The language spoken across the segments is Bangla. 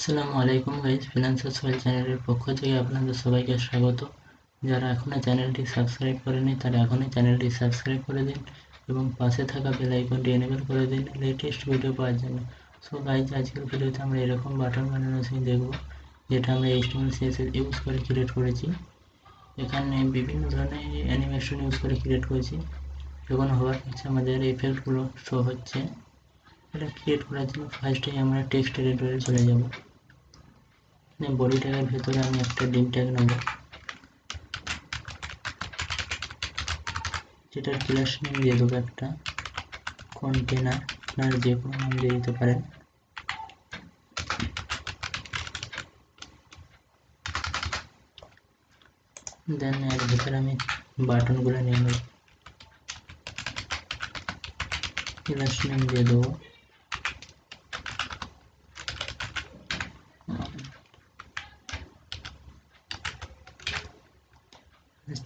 আসসালামু আলাইকুম গাইস, ফিনান্সিয়াল সোহেল চ্যানেলের পক্ষ থেকে আপনাদের সবাইকে স্বাগত। যারা এখনও চ্যানেলটি সাবস্ক্রাইব করেনি তারা এখনই চ্যানেলটি সাবস্ক্রাইব করে দিন এবং পাশে থাকা বেল আইকনটি এনেবল করে দিন লেটেস্ট ভিডিও পাওয়ার জন্য। সো গাইস, আজকের ভিডিওতে আমরা এরকম বাটন বানানো শিখে দেখব, যেটা আমরা HTML CSS ইউজ করে ক্রিয়েট করেছি। এখানে বিভিন্ন ধরনের অ্যানিমেশন ইউজ করে ক্রিয়েট করেছি। যখন হওয়ার হচ্ছে আমাদের এফেক্টগুলো শো হচ্ছে। এটা ক্রিয়েট করার জন্য ফার্স্টেই আমরা টেক্সট এডিটরে চলে যাব। বডি ট্যাগের ভেতরে আমি একটা ডিম ট্যাগ নেব, যেটার ক্লাস নেম দিয়ে দেবো একটা কন্টেনার। আপনারা যে কোনো নাম দিয়ে দিতে পারেন। দেন এর ভেতরে আমি বাটনগুলো নিয়ে নেব, ক্লাস নেম দিয়ে দেবো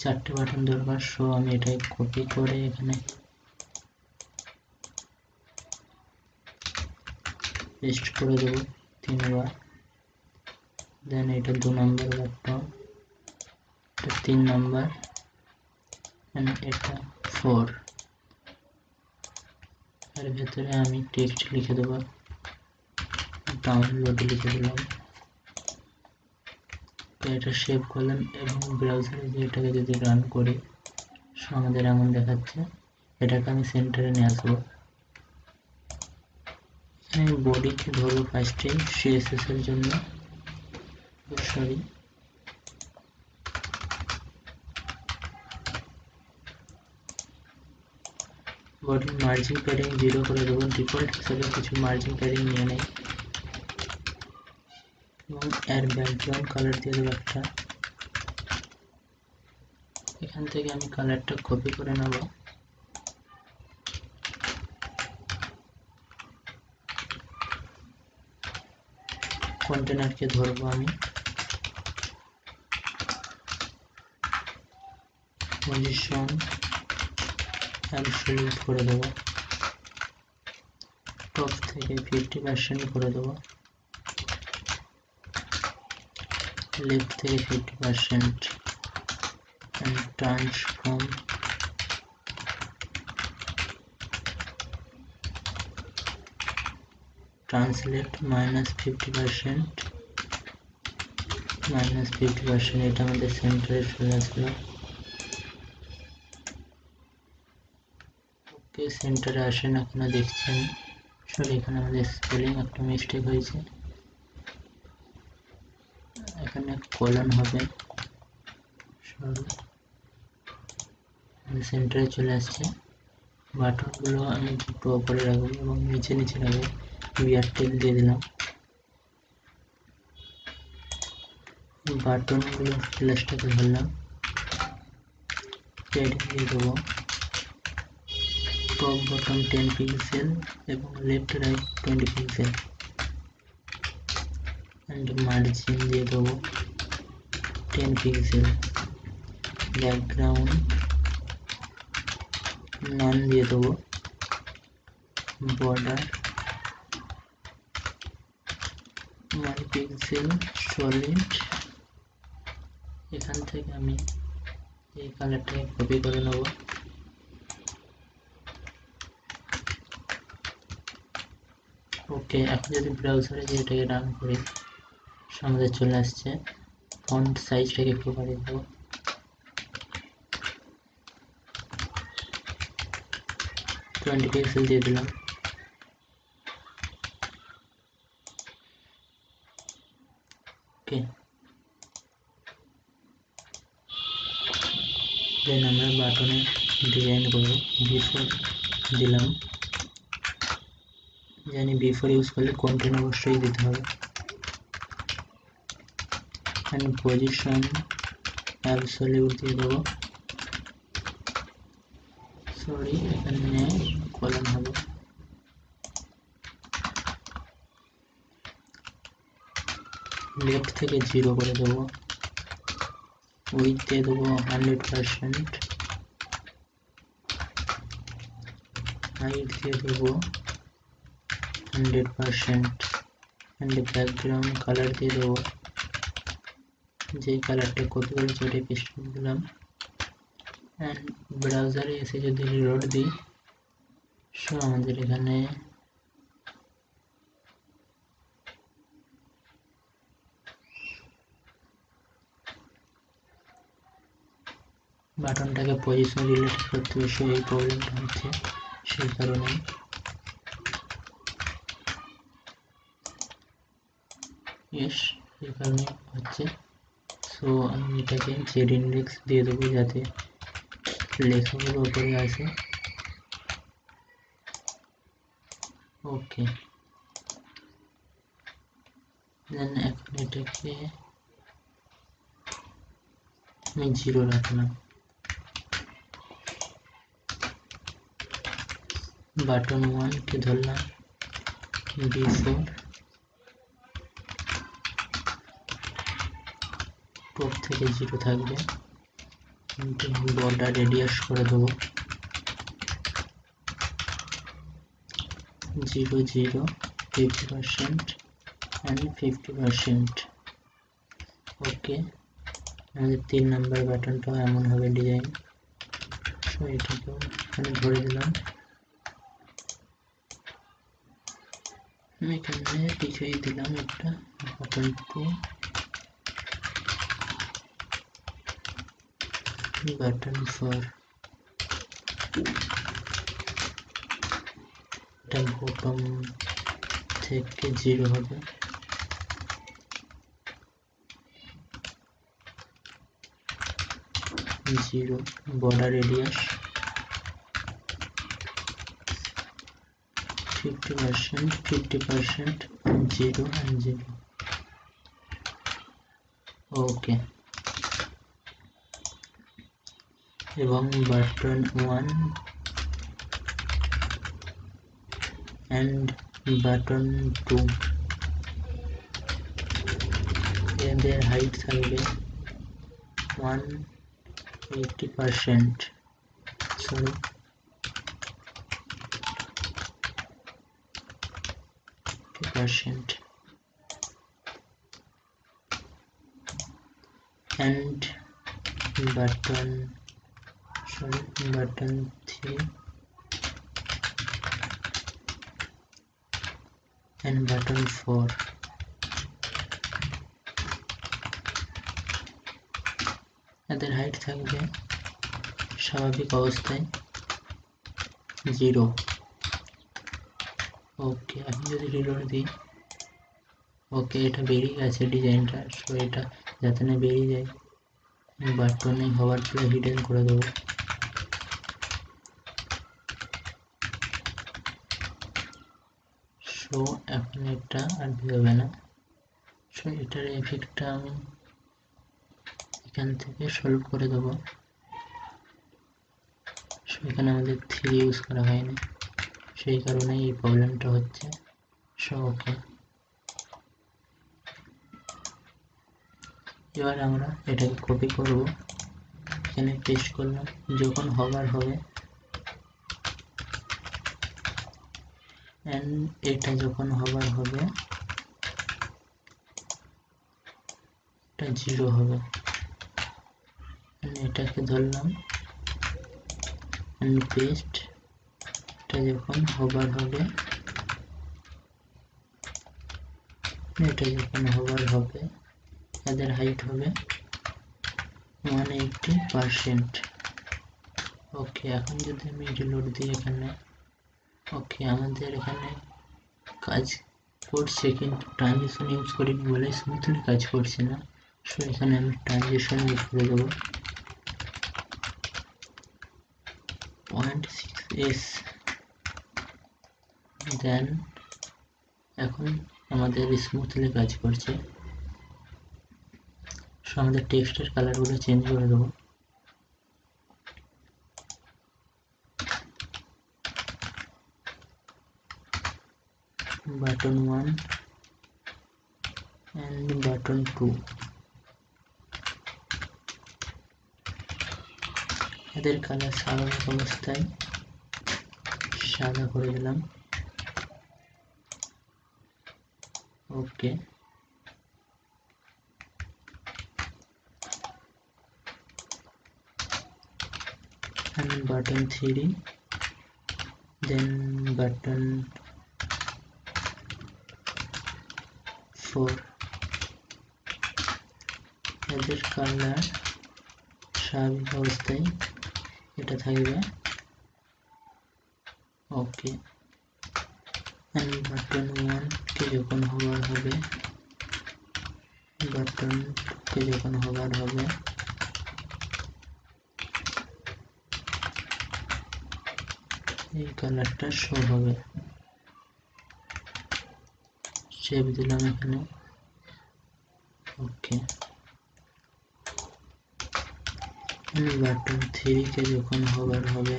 চারটে বাটন দরকার। সো আমি এটাই কপি করে এখানে পেস্ট করে দেবো 3 বার। দেন এটা 2 নম্বর বাটন, এটা 3 নম্বর, এটা 4। এর ভেতরে আমি টেক্সট লিখে দেবো, ডাউনলোড লিখে দিলাম। এটা সেভ করলাম এবং ব্রাউজারে যে এটাকে যদি রান করি, আমাদের এমন দেখাচ্ছে। এটাকে আমি সেন্টারে নিয়ে আসবো। এখানে বডিকে ধরবো ফার্স্টে CSS এর জন্য, সরি বডি মার্জিন প্যাডিং 0 করে দেবো। ডিফল্ট হিসাবে কিছু মার্জিন প্যাডিং নিয়ে নেই এবং এর ব্যাকগ্রাউন্ড কালার দিয়ে দেবো একটা। এখান থেকে আমি কালারটা কপি করে নেব, কন্টেনারকে ধরবো আমি, পজিশন অ্যাবসলিউট করে দেবো, টপ থেকে 50% করে দেবো, লেফট থেকে 50%, and transform translate -50%, -50%। এটা আমাদের সেন্টারে চলে আসলো। ওকে, সেন্টারে আসে না কেন দেখছেন? সরি, এখানে আমাদের স্পেলিং একটা মিস্টেক হয়েছে। এখানে কলন হবে, সরি। সেন্টারে চলে আসছে। বাটনগুলো আমি একটু উপরে রাখবো এবং নিচে রাখবো। বিয়ার টেল দিয়ে দিলাম। বাটনগুলো প্লাসটাকে ধরলাম, প্যাডিং দিয়ে দেবো, টপ বটম 10 পিক্সেল এবং left right 20 pixel, and margin দিয়ে দেবো 10 পিক্সেল, ব্যাকগ্রাউন্ড নান দিয়ে দেবো, বর্ডার 1 পিক্সেল সলিড। এখান থেকে আমি এই কালারটাকে কপি করে নেব, ওকে। এখন যদি ব্রাউজারে যে এটাকে রান করি, আমাদের চলে আসছে। ফন্ট সাইজটাকে একটু বাড়িয়ে দেবো, 20 পিক্সেল দিয়ে দিলাম। ওকে, দেন আমরা বাটনে ডিজাইন করব। বিফোর দিলাম, জানি বিফোর ইউজ করলে কন্টেন্ট অবশ্যই দিতে হবে। এখানে পজিশন অ্যাবসলিউট দিয়ে দেবো, সরি এখানে কলম হবে। লেফট থেকে 0 করে দেবো, উইথ দিয়ে দেবো 100%, হাইট দিয়ে দেবো 100%, and ব্যাকগ্রাউন্ড কালার দিয়ে দেবো যেই কালারটা কপি করেছি ওটাই পেস্ট করে দিলাম। অ্যান্ড ব্রাউজারে এসে যদি রিলোড দিই, সো আমাদের এখানে বাটনটাকে পজিশন রিলেটেড করতে বেশি এই প্রবলেমটা হচ্ছে, সেই কারণে এই কারণে হচ্ছে। সো আমি এটাকে জেড ইন্ডেক্স দিয়ে দেবো যাতে লেখাগুলো উপরে আসে। ওকে, দেন এখন এটাকে আমি 0 রাখলাম। বাটন 1 কে ধরলাম B4, টপ থেকে 0 থাকবে, কিন্তু বর্ডার রেডিয়াস করে দেবো 0 0 50% and 50%। ওকে, আমাদের 3 নম্বর বাটনটা এমন হবে ডিজাইন। সো এটাকেও এখানে ধরে দিলাম। আমি এখানে পিছিয়ে দিলাম একটা বাটন 2, বাটন 4, এটা বটম থেকে 0 হবে। Zero border radius 50%, 50%, 0 and 0। ওকে, এবং বাটন 1 and বাটন 2 এদের হাইট থাকবে 180%, sorry 50%, and button 3 and button 4 এদের হাইট থাকবে স্বাভাবিক অবস্থায় 0। ওকে, এখন যদি রিলোড দিই, ওকে এটা বেরিয়ে গেছে ডিজাইনটা। সো এটা যাতে না বেরিয়ে যায়, বাটনে হওয়ার প্লে হিডেন করে দেবো। সো এখন এটা আর বেরোবে না। সো এটার এফেক্টটা আমি এখান থেকে সলভ করে দেবো। সো এখানে আমাদের 3 ইউজ করা হয়নি, সেই কারণে এই প্রবলেমটা হচ্ছে। সো ওকে, এবার আমরা এটাকে কপি করব, এখানে পেস্ট করলাম। যখন হবার হবে এন্ড এটা যখন হবার হবে এটা 0 হবে, এটাকে ধরলাম এন্ড পেস্ট। এটা যখন হবার হবে, এটা যখন হবার হবে এদের হাইট হবে 180%। ওকে, এখন যদি আমি রিলোড দিই এখানে, ওকে আমাদের এখানে কাজ করছে কিন্তু ট্রানজিশন ইউজ করিনি বলে স্মুথলি কাজ করছে না। সো এখানে আমি ট্রানজিশন ইউজ করে দেবো 0.6s। দেন এখন আমাদের স্মুথলি কাজ করছে। সো আমাদের টেক্সটের কালারগুলো চেঞ্জ করে দেবো। বাটন 1 and বাটন 2 এদের কালার স্বাভাবিক অবস্থায় সাদা করে দিলাম। ওকে, and button 3, then button 4, এদের কালার স্বাভাবিক অবস্থায় এটা থাকবে। ওকে, and button 1 কে যখন হোভার হবে, button 2 কে যখন হোভার হবে, এই কালারটা শো হবে। সেভ দিলাম এখানে। ওকে, বাটন 3 কে যখন হোভার হবে,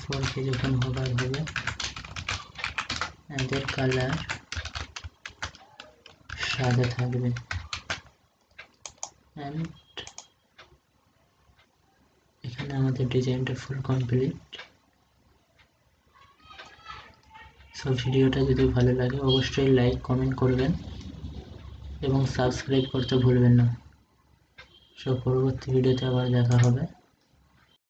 4 কে যখন হোভার হবে, এদের কালার সাদা থাকবে। এন্ড এখানে আমাদের ডিজাইনটা ফুল কমপ্লিট। সো ভিডিওটা যদি ভালো লাগে অবশ্যই লাইক কমেন্ট করবেন এবং সাবস্ক্রাইব করতে ভুলবেন না। সো পরবর্তী ভিডিওতে আবার দেখা হবে।